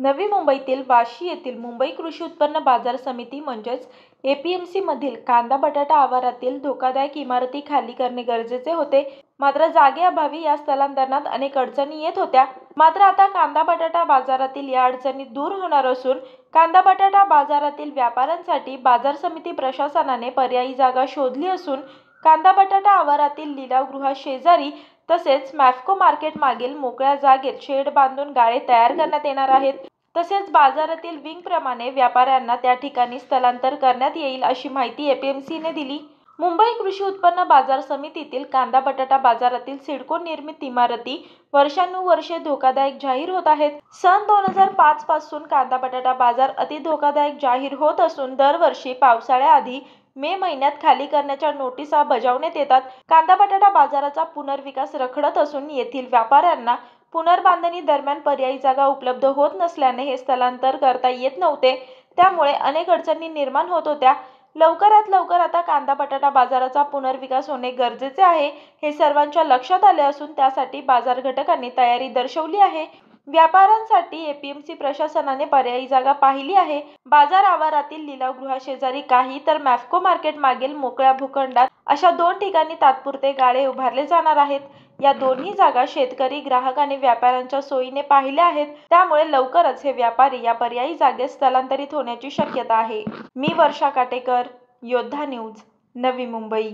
नवी मुंबईतील वाशी येथील मुंबई कृषी उत्पन्न बाजार समिती म्हणजेच एपीएमसी मधील कांदा बटाटा आवारातील धोकादायक इमारती खाली करणे गरजेचे होते. मात्र जागेअभावी या स्थलांतरणात अनेक अडचणी येत होत्या. मात्र आता कांदा बटाटा बाजारातील या अडचणी दूर होणार असून कांदा बटाटा बाजारातील व्यापाऱ्यांसाठी बाजार समिती प्रशासनाने पर्यायी जागा शोधली असून कांदा बटाटा आवारातील लिलावगृहाशेजारी तसेच मॅफ्को मार्केट मागील मोकळ्या जागेत शेड बांधून गाळे तयार करण्यात येणार आहेत. तसेच बाजारातील विंगप्रमाणे व्यापाऱ्यांना त्या ठिकाणी स्थलांतर करण्यात येईल अशी माहिती एपीएमसीने दिली. मुंबई कृषी उत्पन्न बाजार समितीतील कांदा बटाटा बाजारातील सिडको निर्मित इमारती वर्षानुवर्षे धोकादायक जाहीर होत आहेत. सन 2005 पासून कांदा बटाटा बाजार अति धोकादायक जाहीर होत असून दरवर्षी पावसाळ्याआधी मे महिन्यात खाली करण्याच्या नोटिसा बजावण्यात येतात. कांदा बटाटा बाजाराचा पुनर्विकास रखडत असून येथील व्यापाऱ्यांना पुनर्बांधणी दरम्यान पर्यायी जागा उपलब्ध होत नसल्याने हे स्थलांतर करता येत नव्हते. त्यामुळे अनेक अडचणी निर्माण होत होत्या. लवकरात लवकर आता कांदा बटाटा बाजाराचा पुनर्विकास होणे गरजेचे आहे. हे सर्वांच्या लक्षात आले असून त्यासाठी बाजार घटकांनी तयारी दर्शवली आहे. व्यापाऱ्यांसाठी एपीएमसी प्रशासनाने पर्यायी जागा पाहिली आहे. बाजार आवारातील लिलावगृहाशेजारी काही तर मॅफ्को मार्केट मागील मोकळ्या भूखंडात अशा 2 ठिकाणी तात्पुरते गाळे उभारले जाणार आहेत. या दोन्ही जागा शेतकरी, ग्राहक आणि व्यापाऱ्यांच्या सोयीने पाहिल्या आहेत. त्यामुळे लवकरच हे व्यापारी या पर्यायी जागेत स्थलांतरित होण्याची शक्यता आहे. मी वर्षा काटेकर, योद्धा न्यूज, नवी मुंबई.